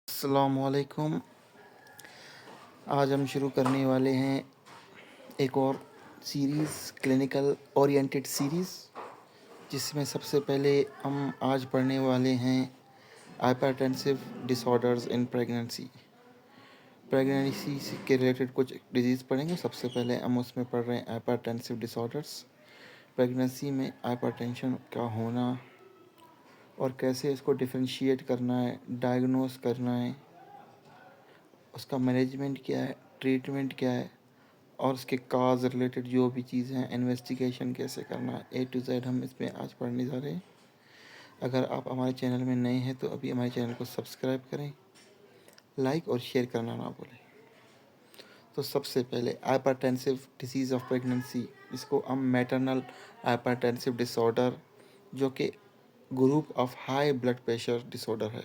अस्सलामुअलैकुम। आज हम शुरू करने वाले हैं एक और सीरीज़, क्लिनिकल ओरिएंटेड सीरीज़, जिसमें सबसे पहले हम आज पढ़ने वाले हैं hypertensive disorders in pregnancy. Pregnancy के रिलेटेड कुछ डिजीज़ पढ़ेंगे। सबसे पहले हम उसमें पढ़ रहे हैं हाइपरटेंसिव डिसऑर्डर्स। प्रेगनेंसी में हाइपरटेंशन का होना और कैसे इसको डिफरेंशिएट करना है, डायग्नोस करना है, उसका मैनेजमेंट क्या है, ट्रीटमेंट क्या है, और उसके काज रिलेटेड जो भी चीज़ें हैं, इन्वेस्टिगेशन कैसे करना है, A to Z हम इसमें आज पढ़ने जा रहे हैं। अगर आप हमारे चैनल में नए हैं तो अभी हमारे चैनल को सब्सक्राइब करें, लाइक और शेयर करना ना भूलें। तो सबसे पहले हाइपरटेंसिव डिसीज़ ऑफ प्रेगनेंसी, जिसको हम मैटरनल हाइपरटेंसिव डिसऑर्डर, जो कि group of high blood pressure disorder है,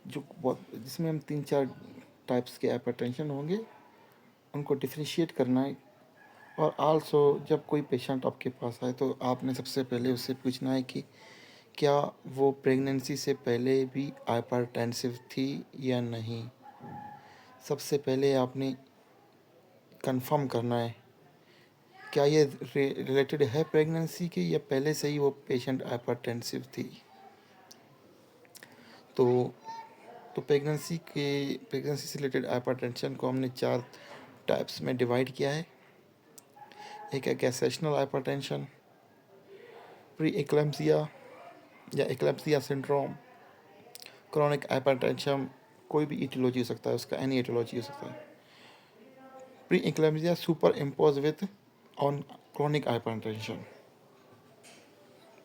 जिसमें हम 3-4 टाइप्स के हाइपरटेंशन होंगे, उनको डिफ्रेंशिएट करना है। और आल्सो जब कोई पेशेंट आपके पास आए तो आपने सबसे पहले उससे पूछना है कि क्या वो प्रेगनेंसी से पहले भी हाइपरटेंसिव थी या नहीं। सबसे पहले आपने कंफर्म करना है क्या ये रिलेटेड है प्रेगनेंसी के, या पहले से ही वो पेशेंट हाइपरटेंसिव थी। तो प्रेगनेंसी से रिलेटेड हाइपरटेंशन को हमने 4 टाइप्स में डिवाइड किया है। एक है गैस्ट्रेशनल हाइपरटेंशन, प्री एक्लेम्पसिया या एक्लेम्पसिया सिंड्रोम, क्रॉनिक हाइपरटेंशन, कोई भी ईटियोलॉजी हो सकता है उसका, एनी ईटियोलॉजी हो सकता है। Pre eclampsia super impose with on chronic hypertension.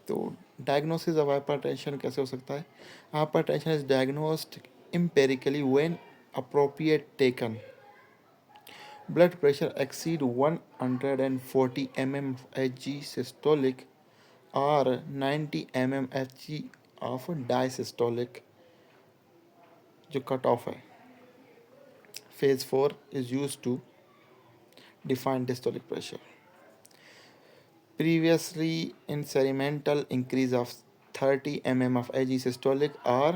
तो डायग्नोसिस ऑफ हाइपरटेंशन कैसे हो सकता है? Hypertension is diagnosed empirically when appropriate taken blood pressure exceed 140 mmHg systolic or 90 mmHg of diastolic, जो कट ऑफ है। Phase 4 is used to define diastolic pressure. Previously incremental increase of 30 mm of Hg systolic or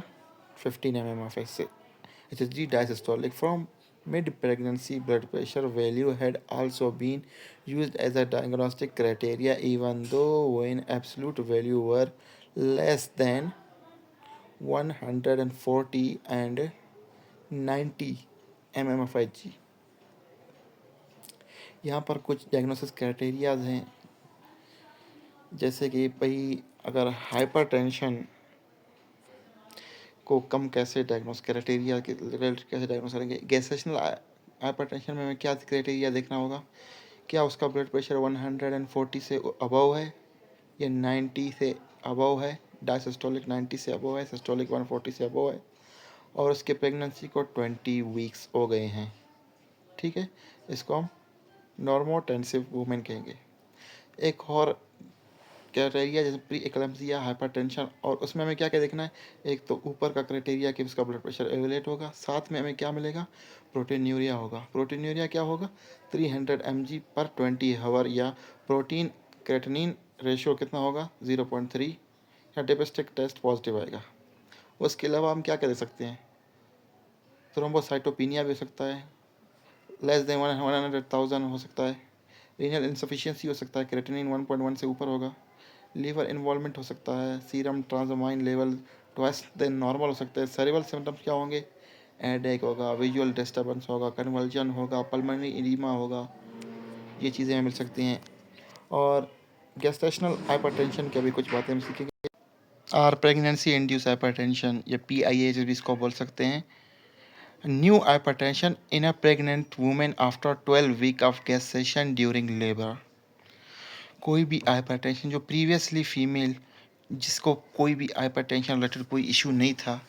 15 mm of Hg diastolic from mid-pregnancy blood pressure value had also been used as a diagnostic criteria, even though when absolute value were less than 140 and 90 mm of Hg. यहाँ पर कुछ diagnosis criterias हैं, जैसे कि भाई अगर hypertension को कम कैसे डायग्नोस, क्राइटेरिया के रिलेटेड कैसे डायग्नोस करेंगे। गैस्ट्रेशनल हाइपरटेंशन में हमें क्या क्राइटेरिया देखना होगा, क्या उसका ब्लड प्रेशर 140 से अबव है या 90 से अबव है, डायसिस्टोलिक 90 से अबव है, सिस्टोलिक 140 से अबव है, और उसके प्रेगनेंसी को 20 वीक्स हो गए हैं। ठीक है, इसको हम नॉर्मोटेंसिव वुमेन कहेंगे। एक और क्राइटेरिया जैसे प्री एक्लेम्पसिया हाइपरटेंशन, और उसमें हमें क्या क्या देखना है। एक तो ऊपर का क्राइटेरिया कि उसका ब्लड प्रेशर एवेलेट होगा, साथ में हमें क्या मिलेगा, प्रोटीन्यूरिया होगा। प्रोटीन्यूरिया क्या होगा, 300 mg पर 20 आवर, या प्रोटीन क्रेटिनिन रेशियो कितना होगा, 0.3, या डिपेस्टिक टेस्ट पॉजिटिव आएगा। उसके अलावा हम क्या क्या दे सकते हैं, थ्रोम्बोसाइटोपिनिया भी हो सकता है, लेस देन 100,000 हो सकता है, रीनल इंसफिशियंसी हो सकता है, क्रेटिनिन 1.1 से ऊपर होगा, लीवर इन्वॉल्वमेंट हो सकता है, serum transaminase level twice than normal हो सकता है। सेरेब्रल सिम्टम्स क्या होंगे, हेडेक होगा, विजुअल डिस्टर्बेंस होगा, कन्वल्जन होगा, पल्मोनरी एडिमा होगा, ये चीज़ें हमें मिल सकती हैं। और गेस्टेशनल हाइपरटेंशन की भी कुछ बातें हम सीखेंगे। और प्रेगनेंसी इंड्यूस हाइपरटेंशन या PIH भी इसको बोल सकते हैं। New hypertension in a pregnant women after 12 week of gestation during labour. कोई भी हाइपरटेंशन जो प्रीवियसली फीमेल, जिसको कोई भी हाइपरटेंशन रिलेटेड कोई इशू नहीं था,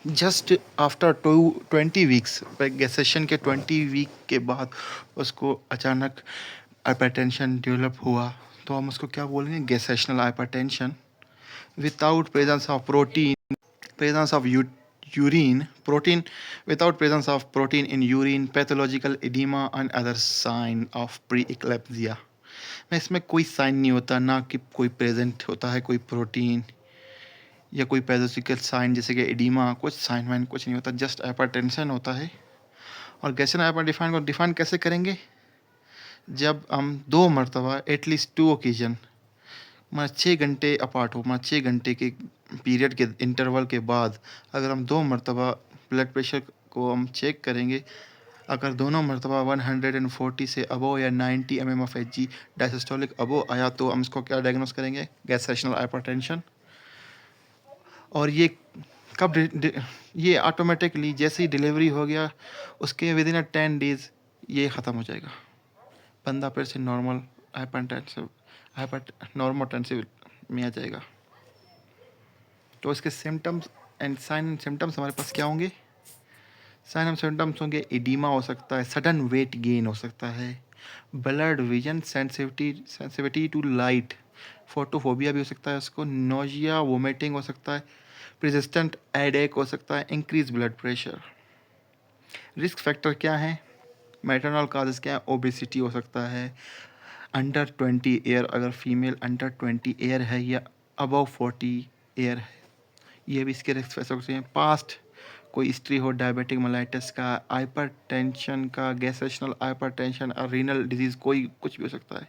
जस्ट आफ्टर 20 वीक्स, गेस्टेशन के 20 वीक के बाद उसको अचानक हाइपरटेंशन डेवलप हुआ, तो हम उसको क्या बोलेंगे, gestational hypertension without presence of protein, presence of urine protein, without presence of protein in urine, pathological edema and other sign of preeclampsia। में इसमें कोई साइन नहीं होता, ना कि कोई प्रेजेंट होता है कोई प्रोटीन या कोई पैथोलॉजिकल साइन जैसे कि एडिमा, कुछ साइन वाइन कुछ नहीं होता, जस्ट हाइपरटेंशन होता है। और गैसियन डिफाइन कैसे करेंगे? जब हम 2 मरतबा एटलीस्ट 2 ओकेजन, मतलब 6 घंटे अपार्ट हो, मतलब 6 घंटे के पीरियड के इंटरवल के बाद अगर हम 2 मरतबा ब्लड प्रेशर को हम चेक करेंगे, अगर दोनों मरतबा 140 से अबो या 90 mmHg डायसिस्टोलिक अबो आया तो हम इसको क्या डायग्नोस करेंगे? Gestational hypertension. और ये कब ये ऑटोमेटिकली जैसे ही डिलीवरी हो गया उसके विद इन 10 डेज ये ख़त्म हो जाएगा, बंदा फिर से नॉर्मल हाइपर नॉर्मोटेंसिव में आ जाएगा। तो इसके symptoms and sign and symptoms हमारे पास क्या होंगे? साइन एंड सिम्टम्स होंगे, एडिमा हो सकता है, सडन वेट गेन हो सकता है, blurred vision sensitivity to light, photophobia भी हो सकता है उसको, नोजिया वोमिटिंग हो सकता है, प्रेसिस्टेंट हेडेक हो सकता है, increase blood pressure. Risk factor क्या है? मैटरनल काजेस क्या है? ओबेसिटी हो सकता है, अंडर 20 ईयर, अगर फीमेल अंडर 20 ईयर है या अबव 40 ईयर है, ये भी इसके रिस्क फैक्टर्स हैं। पास्ट कोई हिस्ट्री हो डायबिटिक मेलाइटिस का, हाइपरटेंशन का, गैस्ट्रेशनल हाइपरटेंशन और रीनल डिजीज़, कोई कुछ भी हो सकता है।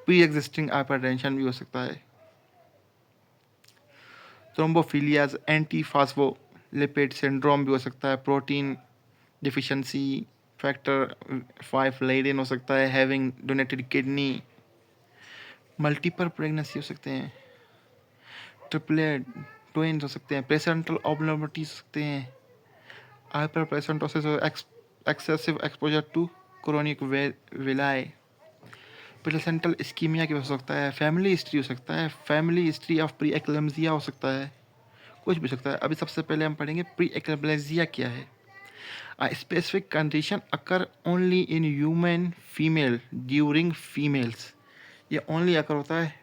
प्री एग्जिस्टिंग हाइपरटेंशन भी हो सकता है। थ्रोम्बोफिलियाज, एंटी फास्फोलिपिड सिंड्रोम भी हो सकता है, प्रोटीन डिफिशिएंसी फैक्टर 5 लेडिन हो सकता है, having donated kidney, multiple pregnancy हो सकते हैं, ट्रिपलेट ट्विंस हो सकते हैं, प्लेसेंटल एबनॉर्मलिटीज हो सकते हैं, हाइपर प्लेसेंटोसिस और excessive exposure to chronic villi, placental ischaemia की हो सकता है, फैमिली हिस्ट्री हो सकता है, family history of preeclampsia हो सकता है, कुछ भी हो सकता है। अभी सबसे पहले हम पढ़ेंगे प्री एक्लेम्सिया क्या है। A specific condition occur only in human female during females, ये ओनली अकर होता है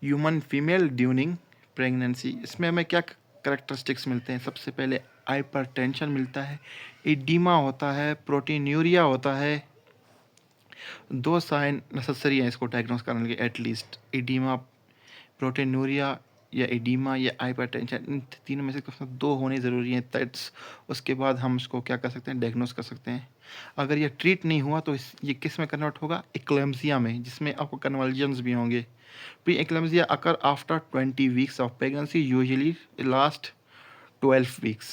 ह्यूमन फीमेल ड्यूरिंग प्रेगनेंसी। इसमें हमें क्या करेक्टरिस्टिक्स मिलते हैं? सबसे पहले हाइपरटेंशन मिलता है, एडिमा होता है, प्रोटीन्यूरिया होता है। 2 साइन नेसेसरी हैं इसको डायग्नोस करने के, एटलीस्ट एडिमा, प्रोटीन्यूरिया या एडिमा या हाइपरटेंशन, इन तीनों में से कुछ 2 होने ज़रूरी हैं। दैट्स उसके बाद हम इसको क्या कर सकते हैं? डायग्नोस कर सकते हैं। अगर ये ट्रीट नहीं हुआ तो ये किस में कन्वर्ट होगा? एक्लेम्सिया में, जिसमें आपको कन्वल्जन्स भी होंगे। Preeclampsia occur after 20 weeks of pregnancy, usually last 12 weeks.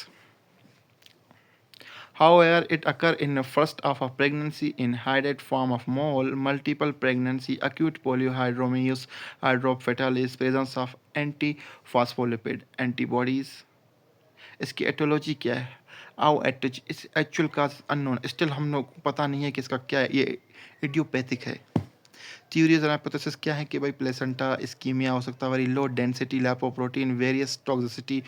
However, it occurs in the first half of pregnancy in hided form of mole, multiple pregnancy, acute polyhydramnios, hydrophytalis, presence of anti-phospholipid antibodies. इसकी aetiology क्या है? आओ इस actual का unknown, still हम लोग को पता नहीं है कि इसका क्या है, ये इडियोपैथिक है। थ्योरीज और हाइपोथेसिस क्या है कि भाई प्लेसेंटा इस्कीमिया हो सकता है, very low density lipoprotein, various toxicity,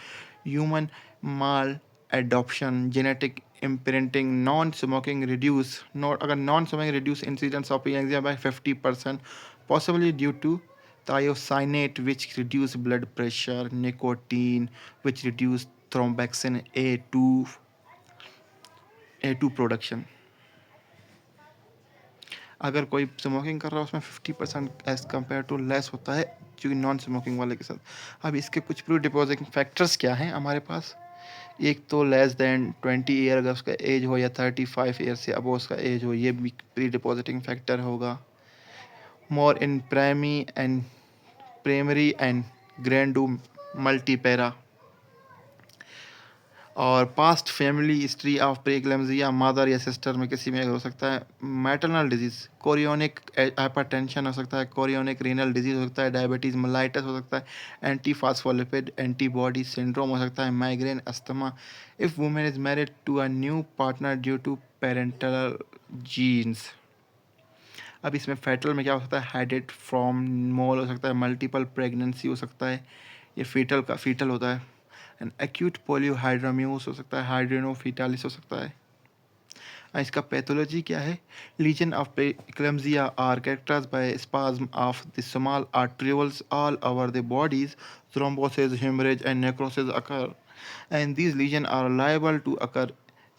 human mal adoption, genetic imprinting, non smoking reduce, not अगर non smoking reduce incidence of preeclampsia by 50%, possibly due to thiocyanate which reduce blood pressure, nicotine which reduce thromboxane A2 production. अगर कोई smoking कर रहा है उसमें 50% as compare to less होता है क्योंकि नॉन स्मोकिंग वाले के साथ। अब इसके कुछ प्री डिपोजिटिंग फैक्टर्स क्या हैं हमारे पास? एक तो लेस देन 20 ईयर अगर उसका एज हो, या 35 ईयर से अब उसका एज हो, ये भी प्री डिपोजिटिंग फैक्टर होगा। मोर इन प्राइमरी एंड ग्रैंडू मल्टीपेरा, और past family history of pre-eclampsia mother या सिस्टर में किसी में हो सकता है। मैटरनल डिजीज़, कोरियोनिक हाइपरटेंशन हो सकता है, कोरियोनिक रीनल डिजीज़ हो सकता है, डायबिटीज़ मेलाइटिस हो सकता है, एंटी फास्फोलिपिड एंटीबॉडी सिंड्रोम हो सकता है, migraine, asthma, if women is married to a new partner due to parental genes. अब इसमें फैटल में क्या हो सकता है? हाइडेड फ्रॉम मोल हो सकता है, मल्टीपल प्रेगनेंसी हो सकता है, ये फीटल होता है, एंड एक्यूट पोलियोहाइड्राम्यूस हो सकता है, हाइड्रोनोफिटालिस हो सकता है। इसका पैथोलॉजी क्या है? Lesion of preeclampsia are characterized by spasm of the small arterioles all over the bodies, thrombosis, hemorrhage and necrosis occur, and these lesions are liable to occur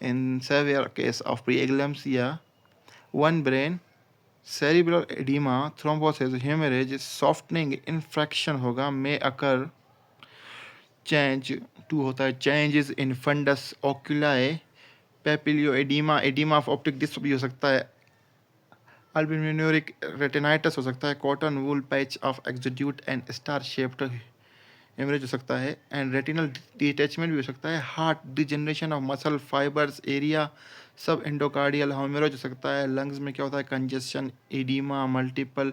in severe case of preeclampsia. One brain, cerebral edema, thrombosis, hemorrhage, softening, infection होगा, may occur change 2 होता है changes in fundus oculi, papilloedema, oedema of optic disc भी हो सकता है, albuminuric retinitis हो सकता है, cotton wool patch of exudate and star shaped haemorrhage हो सकता है, एंड रेटिनल डिटैचमेंट भी हो सकता है, heart degeneration of muscle fibres area, subendocardial haemorrhage हो सकता है, लंग्स में क्या होता है congestion, oedema, multiple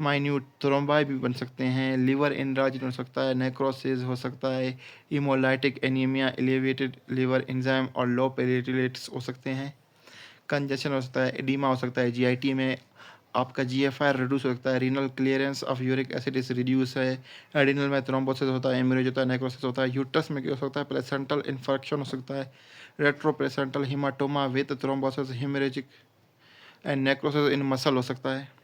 minute thrombi भी बन सकते हैं, लिवर एनराजिन हो सकता है, नेक्रोसिस हो सकता है, haemolytic anaemia, elevated liver enzyme और लो प्लेटलेट्स हो सकते हैं, कंजेशन हो सकता है, एडीमा हो सकता है, जीआईटी में आपका जीएफआर रिड्यूस हो सकता है, renal clearance of uric acid is reduce है, एडिनल में थ्रोम्बोसिस होता है, हेमरेज होता है, नेक्रोसिस होता है, यूट्रस में क्या हो सकता है प्लेसेंटल इन्फेक्शन हो सकता है, retro placental haematoma with thrombosis, haemorrhagic and necrosis in muscle हो सकता है।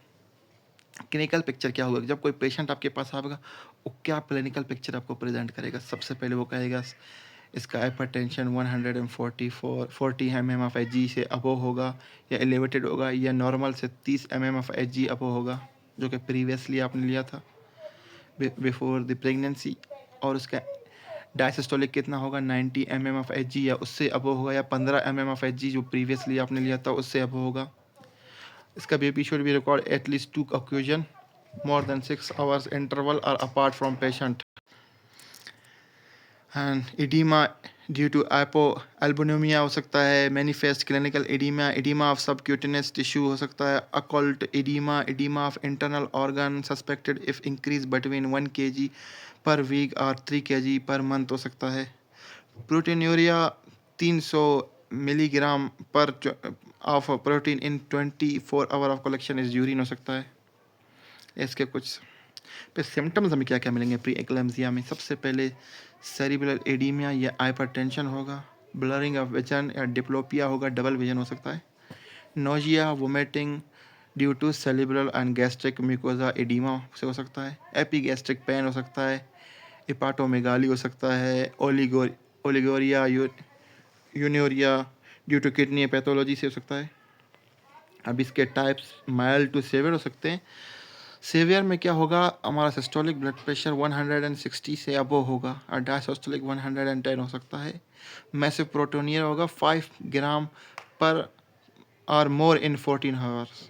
क्लिनिकल पिक्चर क्या होगा जब कोई पेशेंट आपके पास आएगा, वो क्या क्लिनिकल पिक्चर आपको प्रेजेंट करेगा? सबसे पहले वो कहेगा इसका hypertension 140 M of H G से अबो होगा, या एलिवेटेड होगा, या नॉर्मल से 30 एम ऑफ एच जी अबो होगा, जो कि प्रीवियसली आपने लिया था बिफोर द प्रेगनेंसी, और उसका डायसिस्टोलिक कितना होगा 90 एम ऑफ एच जी या उससे अबो होगा, या 15 एम ऑफ एच जी जो प्रीवियसली आपने लिया था उससे अबो होगा। इसका BP should be record at least 2 ऑक्यूजन more than 6 hours interval are apart from patient, and edema due to albuminuria हो सकता है, manifest clinical edema, edema of subcutaneous tissue हो सकता है, occult edema, edema of internal organ suspected if increase between 1 kg per week or 3 kg per month हो सकता है, proteinuria 300 milligram पर of protein in 24 hour of collection is urine हो सकता है। इसके कुछ पे सिम्टम्स हमें क्या क्या मिलेंगे प्री एक्लेम्सिया में? सबसे पहले सेरिब्रल एडीमिया या हाइपरटेंशन होगा, ब्लरिंग ऑफ विजन या डिप्लोपिया होगा, डबल विजन हो सकता है, nausea vomiting due to cerebral and gastric mucosa oedema से हो सकता है, एपीगैस्ट्रिक पेन हो सकता है, हिपाटोमेगाली हो सकता है, ओलिगोरिया यूनियोरिया ड्यू टू किडनी पैथोलॉजी से हो सकता है। अब इसके टाइप्स माइल्ड टू सेवियर हो सकते हैं। सेवियर में क्या होगा, हमारा सिस्टोलिक ब्लड प्रेशर 160 से अबो होगा और डायसिस्टोलिक 110 हो सकता है। मैसिव प्रोटोनियर होगा 5 ग्राम पर और more in 14 hours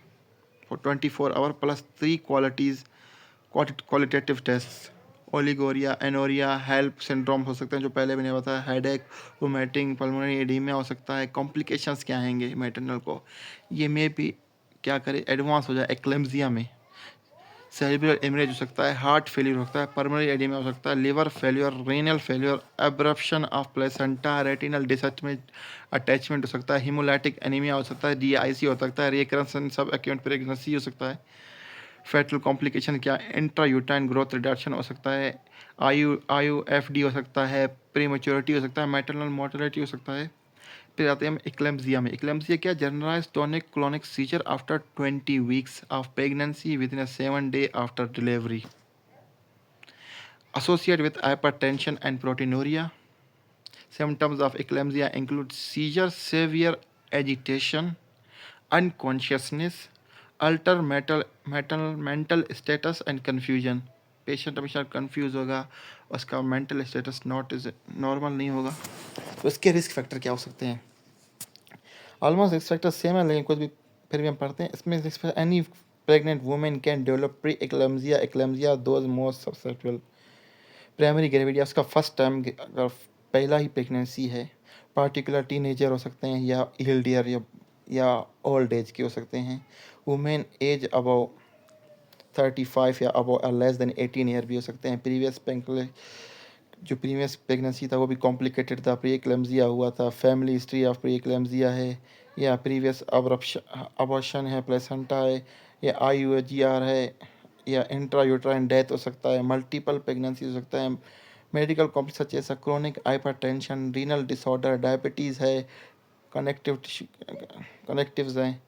for 24 hour plus 3 qualitative test. Oliguria, anuria, HELLP syndrome हो सकते हैं जो पहले मैंने बताया, हेडेक, वोमिटिंग, पल्मोनरी एडीमिया हो सकता है। कॉम्प्लिकेशंस क्या आएंगे मैटरनल को, ये में भी क्या करे एडवांस हो जाए एक्लेम्सिया में, सेरिब्रल हेमरेज हो सकता है, हार्ट फेलियर हो सकता है, पर्मनरी एडिमा हो सकता है, liver failure, renal failure, abruption of placenta, retinal attachment हो सकता है, हीमोलाइटिक एनीमिया हो सकता है, डीआईसी हो सकता है, रिकरेंस सब एक्यूट प्रेगनेंसी हो सकता है। फेटल कॉम्प्लिकेशन क्या, इंट्रायूटाइन ग्रोथ रिडक्शन हो सकता है, आईयूएफडी हो सकता है, प्रीमेच्योरिटी हो सकता है, मैटरनल मोर्टेलिटी हो सकता है। फिर आते हैं हम एक्लेम्सिया में। एक्लेम्सिया क्या, generalised tonic clonic seizure after 20 weeks of pregnancy within 7 day after delivery, associated with hypertension and proteinuria. Symptoms of eclampsia include seizure, severe agitation, unconsciousness, alter mental status and confusion. Patient हमेशा confuse होगा, उसका mental status not is normal नहीं होगा। तो इसके risk factor क्या हो सकते हैं? ऑलमोस्ट रिस्क फैक्टर सेम है, लेकिन कुछ भी फिर भी हम पढ़ते हैं। इसमें any pregnant women can develop pre eclampsia, eclampsia those most susceptible, primary gravida उसका फर्स्ट टाइम अगर पहला ही प्रेगनेंसी है, पार्टिकुलर टीनेजर हो सकते हैं या इल्डियर या ओल्ड एज के हो सकते हैं, वुमेन एज अबव 35 या अबव लेस देन 18 ईयर भी हो सकते हैं, जो प्रीवियस प्रेगनेंसी था वो भी कॉम्प्लिकेटेड था, प्री एक्लेम्सिया हुआ था, family history of pre eclampsia है, या प्रीवियस अबॉर्शन है, प्लेसेंटा है, या IUGR है, या इंट्रायूट्राइन डेथ हो सकता है, मल्टीपल प्रेगनेंसी हो सकता है, medical complex such as chronic hypertension, renal disorder, diabetes है, कनेक्टिव्स हैं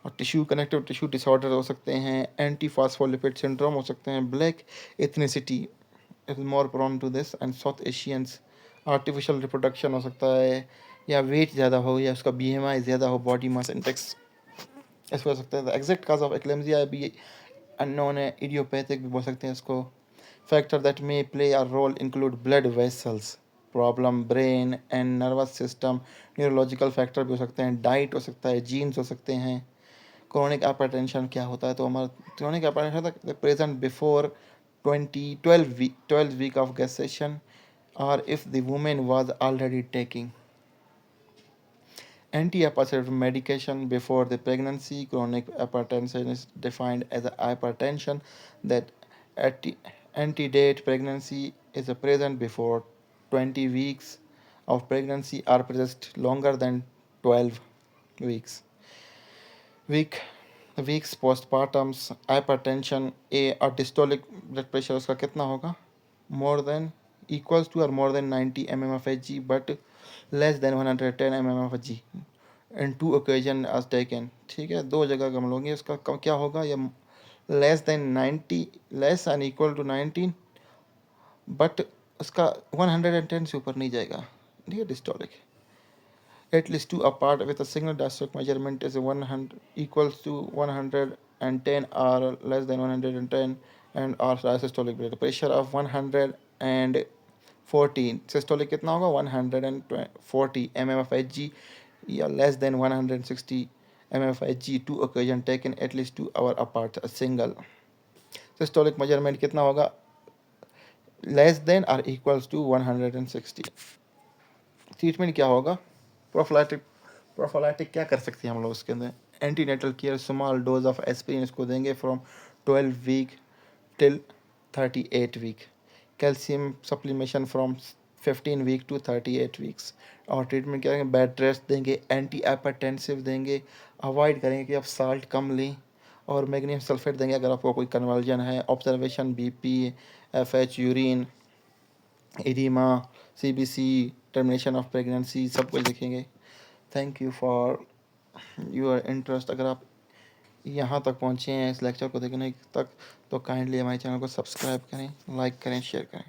और कनेक्टिव टिश्यू डिसऑर्डर हो सकते हैं, एंटी फास्फोलिपिड सिंड्रोम हो सकते हैं, black ethnicity is more prone to this and South Asians, artificial reproduction हो सकता है, या वेट ज़्यादा हो या उसका BMI ज़्यादा हो, बॉडी मास इंडेक्स ऐसा हो सकता है। एग्जैक्ट काज ऑफ एक्लेम्सिया भी अननोन है, इडियोपैथिक भी बोल सकते हैं इसको। Factors that may play a role include blood vessels, problem brain and nervous system, neurological factor भी हो सकते हैं, डाइट हो सकता है, जीन्स हो सकते हैं। क्रोनिक हाइपरटेंशन क्या होता है? तो हमारा chronic hypertension present before 12 week of gestation or if the woman was already taking antihypertensive medication before the pregnancy. Chronic hypertension is defined as a hypertension that antedate pregnancy, is present before 20 weeks of pregnancy or present longer than 12 weeks. Week weeks postpartums hypertension a और diastolic blood pressure उसका कितना होगा? More than equals to और more than 90 mmHg but less than 110 mmHg in two occasions taken. ठीक है, दो जगह हम लोग उसका क्या होगा? ये less than 90, less and equal to 19 बट उसका 110 से ऊपर नहीं जाएगा। ठीक है, diastolic at least two apart with a single diastolic measurement is 100 equals to 110 or less than 110 and or systolic blood pressure of 114, systolic कितना होगा? 140 mmHg या less than 160 mmHg, two occasion taken at least 2 hour apart, a single systolic measurement कितना होगा? less than or equals to 160। Treatment क्या होगा? प्रोफिलाइटिक प्रोफिलाइटिक क्या कर सकते हैं हम लोग उसके अंदर? Antenatal care, small dose of aspirin इसको देंगे from 12 week till 38 week. Calcium supplementation from 15 week to 38 weeks. और ट्रीटमेंट क्या करेंगे? बेड रेस्ट देंगे, एंटी हाइपरटेंसिव देंगे, अवॉइड करेंगे कि आप साल्ट कम लें, और मैग्नीशियम सल्फेट देंगे अगर आपको कोई कन्वर्जन है। Observation BP, FH, urine, oedema, CBC, termination of pregnancy, सब कुछ देखेंगे। Thank you for your interest. अगर आप यहाँ तक पहुँचे हैं इस लेक्चर को देखने तक तो काइंडली हमारे चैनल को सब्सक्राइब करें, लाइक करें, शेयर करें।